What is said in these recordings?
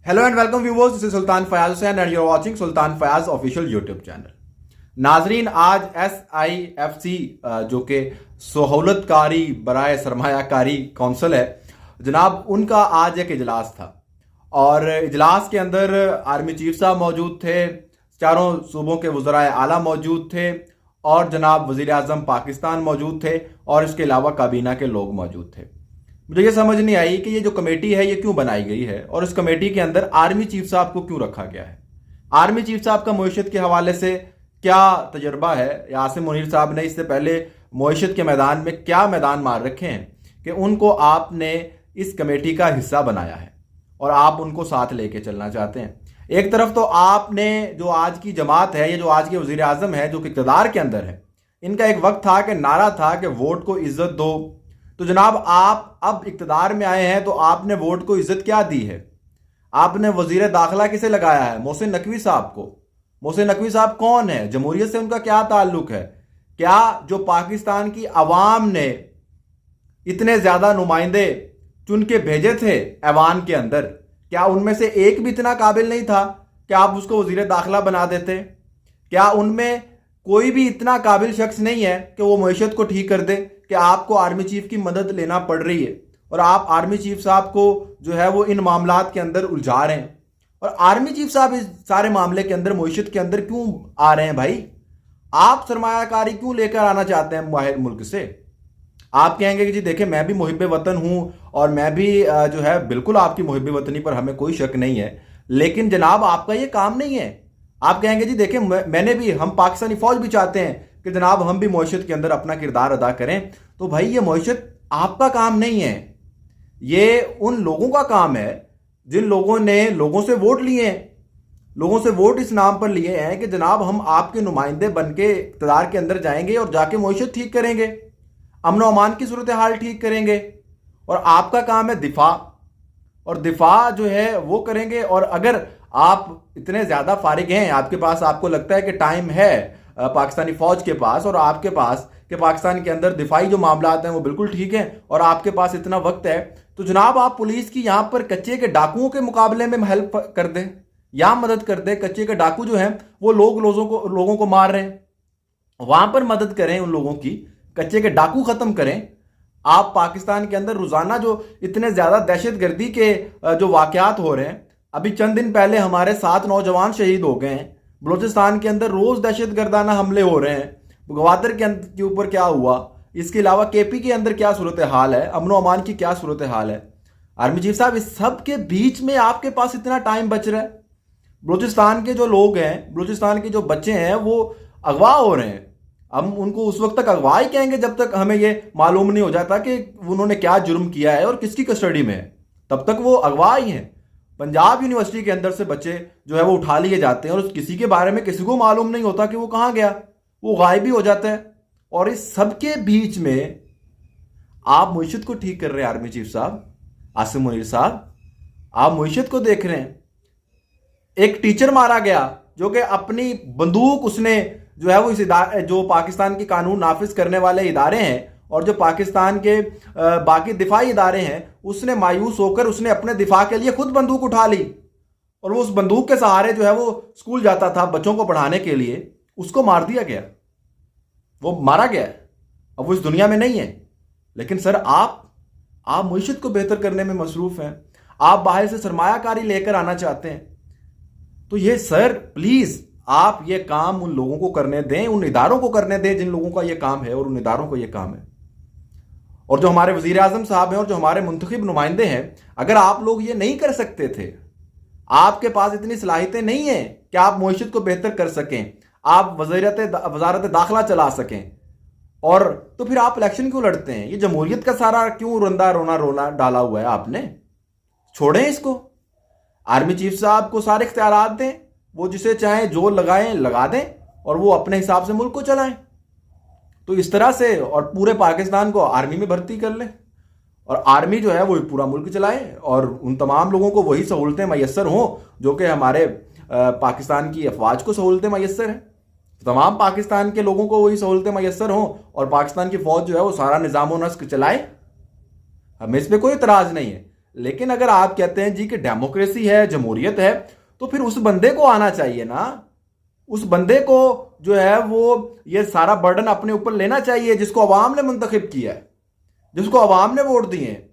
Hello and welcome viewers, this is Sultan Fayaz Hussain and you are watching Sultan Fayaz official YouTube channel. नाजरीन, आज SIFC जो कि सहूलतकारी बराए सरमायाकारी कौंसिल है जनाब, उनका आज एक इजलास था और इजलास के अंदर आर्मी चीफ साहब मौजूद थे, चारों सूबों के वज़राए आला मौजूद थे और जनाब वज़ीर आज़म पाकिस्तान मौजूद थे और इसके अलावा काबीना के लोग मौजूद थे। मुझे ये समझ नहीं आई कि ये जो कमेटी है ये क्यों बनाई गई है और इस कमेटी के अंदर आर्मी चीफ साहब को क्यों रखा गया है। आर्मी चीफ साहब का मईशत के हवाले से क्या तजर्बा है, या आसिम मुनीर साहब ने इससे पहले मईशत के मैदान में क्या मैदान मार रखे हैं कि उनको आपने इस कमेटी का हिस्सा बनाया है और आप उनको साथ लेके चलना चाहते हैं। एक तरफ तो आपने जो आज की जमात है, ये जो आज के वज़ीर आज़म है जो कि इक़्तिदार के अंदर है, इनका एक वक्त था कि नारा था कि वोट को इज्जत दो। तो जनाब, आप अब इक़्तिदार में आए हैं तो आपने वोट को इज्जत क्या दी है? आपने वजीर दाखिला किसे लगाया है? मोहसिन नकवी साहब को। मोहसिन नकवी साहब कौन है? जमहूरियत से उनका क्या ताल्लुक है? क्या जो पाकिस्तान की अवाम ने इतने ज्यादा नुमाइंदे चुन के भेजे थे ऐवान के अंदर, क्या उनमें से एक भी इतना काबिल नहीं था कि आप उसको वजीर दाखिला बना देते? क्या उनमें कोई भी इतना काबिल शख्स नहीं है कि वो मईशत को ठीक कर दे कि आपको आर्मी चीफ की मदद लेना पड़ रही है और आप आर्मी चीफ साहब को जो है वो इन मामलात के अंदर उलझा रहे हैं? और आर्मी चीफ साहब इस सारे मामले के अंदर, मईशत के अंदर क्यों आ रहे हैं भाई? आप सरमायाकारी क्यों लेकर आना चाहते हैं बाहर मुल्क से? आप कहेंगे कि जी देखिए, मैं भी मुहिब्बे वतन हूं और मैं भी जो है बिल्कुल आपकी मुहिब्बे वतनी पर हमें कोई शक नहीं है, लेकिन जनाब आपका ये काम नहीं है। आप कहेंगे जी देखिए, मैंने भी, हम पाकिस्तानी फौज भी चाहते हैं कि जनाब हम भी मईशत के अंदर अपना किरदार अदा करें। तो भाई ये मईशत आपका काम नहीं है, ये उन लोगों का काम है जिन लोगों ने लोगों से वोट लिए हैं। लोगों से वोट इस नाम पर लिए हैं कि जनाब हम आपके नुमाइंदे बन के इक़्तिदार के अंदर जाएंगे और जाके मईशत ठीक करेंगे, अमन अमान की सूरत हाल ठीक करेंगे और आपका काम है दिफा, और दिफा जो है वो करेंगे। और अगर आप इतने ज्यादा फारिग हैं, आपके पास, आपको लगता है कि टाइम है पाकिस्तानी फौज के पास और आपके पास कि पाकिस्तान के अंदर दिफाई जो मामलात हैं वो बिल्कुल ठीक हैं और आपके पास इतना वक्त है, तो जनाब आप पुलिस की यहां पर कच्चे के डाकुओं के मुकाबले में हेल्प कर दें या मदद कर दें। कच्चे के डाकू जो हैं वो लोगों को मार रहे हैं, वहां पर मदद करें उन लोगों की, कच्चे के डाकू खत्म करें। आप पाकिस्तान के अंदर रोजाना जो इतने ज्यादा दहशतगर्दी के जो वाकयात हो रहे हैं, अभी चंद दिन पहले हमारे 7 नौजवान शहीद हो गए हैं। बलूचिस्तान के अंदर रोज दहशतगर्दाना हमले हो रहे हैं। गवादर के ऊपर क्या हुआ, इसके अलावा KP के अंदर क्या सूरत हाल है, अमन अमान की क्या सूरत हाल है। आर्मी चीफ साहब, इस सब के बीच में आपके पास इतना टाइम बच रहा है? बलूचिस्तान के जो लोग हैं, बलूचिस्तान के जो बच्चे हैं वो अगवा हो रहे हैं। हम उनको उस वक्त तक अगवा ही कहेंगे जब तक हमें ये मालूम नहीं हो जाता कि उन्होंने क्या जुर्म किया है और किसकी कस्टडी में है, तब तक वो अगवा ही हैं। पंजाब यूनिवर्सिटी के अंदर से बच्चे जो है वो उठा लिए जाते हैं और किसी के बारे में किसी को मालूम नहीं होता कि वो कहाँ गया, वो गायब भी हो जाता है। और इस सबके बीच में आप मईशत को ठीक कर रहे हैं। आर्मी चीफ साहब, आसिम मुनीर साहब, आप मईशत को देख रहे हैं। एक टीचर मारा गया जो कि अपनी बंदूक उसने जो है वो इस जो पाकिस्तान के कानून नाफिज करने वाले इदारे हैं और जो पाकिस्तान के बाकी दिफाई इदारे हैं, उसने मायूस होकर उसने अपने दिफा के लिए खुद बंदूक उठा ली और वो उस बंदूक के सहारे जो है वो स्कूल जाता था बच्चों को पढ़ाने के लिए, उसको मार दिया गया, वो मारा गया। अब वो इस दुनिया में नहीं है। लेकिन सर, आप मईशत को बेहतर करने में मसरूफ हैं, आप बाहर से सरमायाकारी लेकर आना चाहते हैं। तो ये सर प्लीज आप ये काम उन लोगों को करने दें, उन इदारों को करने दें जिन लोगों का ये काम है और उन इदारों को ये काम है। और जो हमारे वजीर आजम साहब हैं और जो हमारे मुंतखब नुमाइंदे हैं, अगर आप लोग ये नहीं कर सकते थे, आपके पास इतनी सलाहियतें नहीं है कि आप मईशत को बेहतर कर सकें, आप वजारत दाखिला चला सकें, और तो फिर आप इलेक्शन क्यों लड़ते हैं? ये जमहूरियत का सारा क्यों रंदा रोना डाला हुआ है आपने? छोड़ें इसको। आर्मी चीफ साहब को सारे इख्तियारात दें, वो जिसे चाहें जो लगाएं लगा दें और वो अपने हिसाब से मुल्क को चलाएं। तो इस तरह से, और पूरे पाकिस्तान को आर्मी में भर्ती कर लें और आर्मी जो है वो पूरा मुल्क चलाए और उन तमाम लोगों को वही सहूलतें मैसर हों जो कि हमारे पाकिस्तान की अफवाज को सहूलतें मैसर हैं। तमाम पाकिस्तान के लोगों को वही सहूलतें मैसर हों और पाकिस्तान की फौज जो है वो सारा निज़ाम व नस्क चलाए। हमें इस पर कोई इतराज़ नहीं है। लेकिन अगर आप कहते हैं जी कि डेमोक्रेसी है, जमहूरियत है, तो फिर उस बंदे को आना चाहिए ना, उस बंदे को जो है वो ये सारा बर्डन अपने ऊपर लेना चाहिए जिसको अवाम ने मुंतखब किया है, जिसको अवाम ने वोट दिए हैं।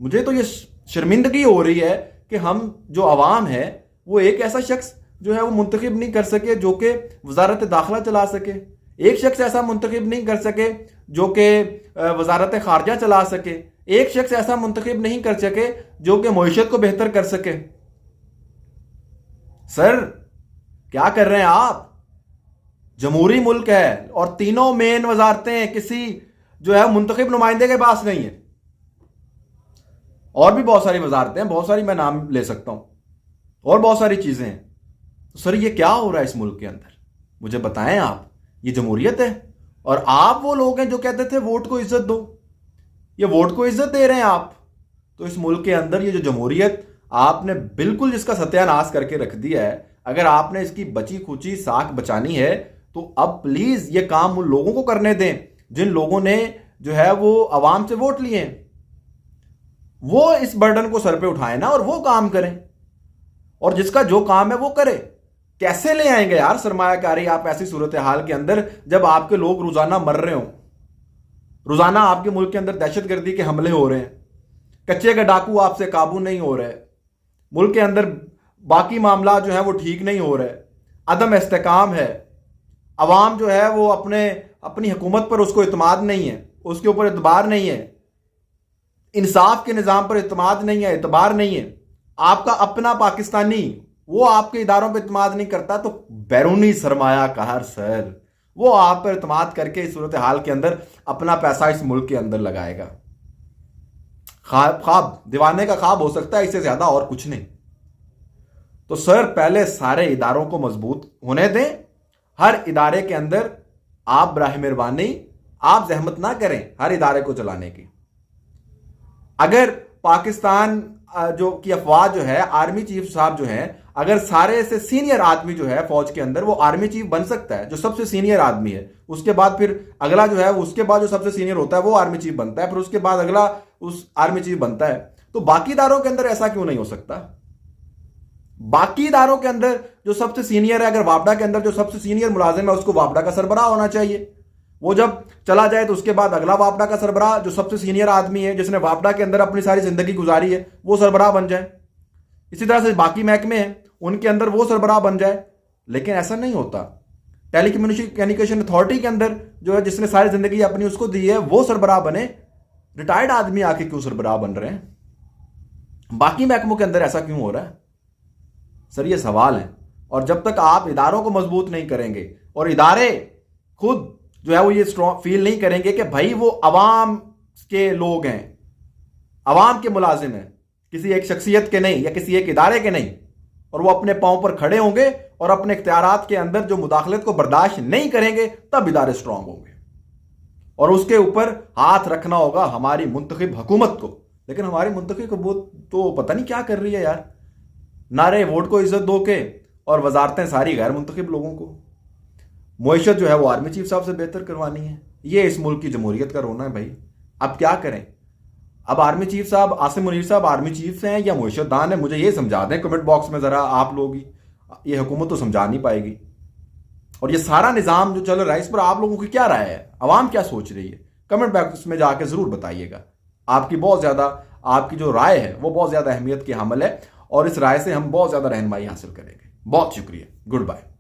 मुझे तो ये शर्मिंदगी हो रही है कि हम जो अवाम है वो एक ऐसा शख्स जो है वो मुंतखब नहीं कर सके जो कि वजारत दाखिला चला सके, एक शख्स ऐसा मुंतखब नहीं कर सके जो कि वजारत खारजा चला सके, एक शख्स ऐसा मुंतखब नहीं कर सके जो कि मईशत को बेहतर कर सके। सर क्या कर रहे हैं आप? जमहूरी मुल्क है और तीनों मेन वजारतें किसी जो है मुंतखब नुमाइंदे के पास नहीं है। और भी बहुत सारी वजारतें हैं, बहुत सारी मैं नाम ले सकता हूं, और बहुत सारी चीजें हैं। तो सर ये क्या हो रहा है इस मुल्क के अंदर? मुझे बताएं आप। ये जमहूरियत है और आप वो लोग हैं जो कहते थे वोट को इज्जत दो, ये वोट को इज्जत दे रहे हैं आप। तो इस मुल्क के अंदर ये जो जमहूरियत आपने बिल्कुल जिसका सत्यानाश करके रख दिया है, अगर आपने इसकी बची खुची साख बचानी है तो अब प्लीज ये काम उन लोगों को करने दें जिन लोगों ने जो है वो अवाम से वोट लिए हैं। वो इस बर्डन को सर पे उठाएं ना और वो काम करें, और जिसका जो काम है वो करे। कैसे ले आएंगे यार सरमायाकारी आप ऐसी सूरत हाल के अंदर जब आपके लोग रोजाना मर रहे हो, रोजाना आपके मुल्क के अंदर दहशतगर्दी के हमले हो रहे हैं, कच्चे के डाकू आपसे काबू नहीं हो रहे, मुल्क के अंदर बाकी मामला जो है वो ठीक नहीं हो रहे, अदम इस्तेकाम है, अवाम जो है वो अपनी हुकूमत पर उसको इत्मीनान नहीं है, उसके ऊपर एतबार नहीं है, इंसाफ के निज़ाम पर इत्मीनान नहीं है, एतबार नहीं है। आपका अपना पाकिस्तानी वो आपके इदारों पर इत्मीनान नहीं करता तो बैरूनी सरमायाकार सर वो आप पर इत्मीनान करके इस सूरत हाल के अंदर अपना पैसा इस मुल्क के अंदर लगाएगा। ख्वाब दीवाने का ख्वाब हो सकता है, इससे ज्यादा और कुछ नहीं। तो सर पहले सारे इदारों को मजबूत होने दें। हर इदारे के अंदर आप बराह मेहरबानी आप जहमत ना करें हर इदारे को चलाने की। अगर पाकिस्तान जो की अफवाह जो है, आर्मी चीफ साहब जो है, अगर सारे से सीनियर आदमी जो है फौज के अंदर वो आर्मी चीफ बन सकता है, जो सबसे सीनियर आदमी है, उसके बाद फिर अगला जो है उसके बाद जो सबसे सीनियर होता है वो आर्मी चीफ बनता है, फिर उसके बाद अगला उस आर्मी चीफ बनता है। तो बाकी इदारों के अंदर ऐसा क्यों नहीं हो सकता? बाकी इदारों के अंदर जो सबसे सीनियर है, अगर वापडा के अंदर जो सबसे सीनियर मुलाजिम है उसको वापडा का सरबराह होना चाहिए। वो जब चला जाए तो उसके बाद अगला वापडा का सरबराह जो सबसे सीनियर आदमी है जिसने वापडा के अंदर अपनी सारी जिंदगी गुजारी है वो सरबराह बन जाए। इसी तरह से बाकी महकमे हैं उनके अंदर वो सरबराह बन जाए। लेकिन ऐसा नहीं होता। टेलीकम्युनिकेशन अथॉरिटी के अंदर जो है जिसने सारी जिंदगी अपनी उसको दी है वो सरबराह बने, रिटायर्ड आदमी आके क्यों सरबराह बन रहे हैं? बाकी महकमों के अंदर ऐसा क्यों हो रहा है? सर ये सवाल है। और जब तक आप इदारों को मजबूत नहीं करेंगे और इदारे खुद जो है वो ये स्ट्रॉन्ग फील नहीं करेंगे कि भाई वो अवाम के लोग हैं, अवाम के मुलाजिम हैं, किसी एक शख्सियत के नहीं या किसी एक इदारे के नहीं, और वो अपने पांव पर खड़े होंगे और अपने इख्तियारात के अंदर जो मुदाखलत को बर्दाश्त नहीं करेंगे, तब इदारे स्ट्रांग होंगे। और उसके ऊपर हाथ रखना होगा हमारी मुंतखब हुकूमत को। लेकिन हमारी मुंतखब हुकूमत तो पता नहीं क्या कर रही है यार, नारे वोट को इज्जत दो के और वजारतें सारी गैर मुंतखब लोगों को। मुईशत जो है वो आर्मी चीफ साहब से बेहतर करवानी है। ये इस मुल्क की जमहूरियत का रोना है भाई। अब क्या करें? अब आर्मी चीफ साहब, आसिम मुनीर साहब आर्मी चीफ हैं या मुईशत दान है? मुझे ये समझा दें कमेंट बॉक्स में जरा आप लोग ही। ये हुकूमत तो समझा नहीं पाएगी। और ये सारा निजाम जो चल रहा है इस पर आप लोगों की क्या राय है? अवाम क्या सोच रही है? कमेंट बॉक्स में जाके जरूर बताइएगा। आपकी बहुत ज्यादा, आपकी जो राय है वो बहुत ज्यादा अहमियत की हामिल है और इस राय से हम बहुत ज्यादा रहनुमाई हासिल करेंगे। बहुत शुक्रिया। Good bye.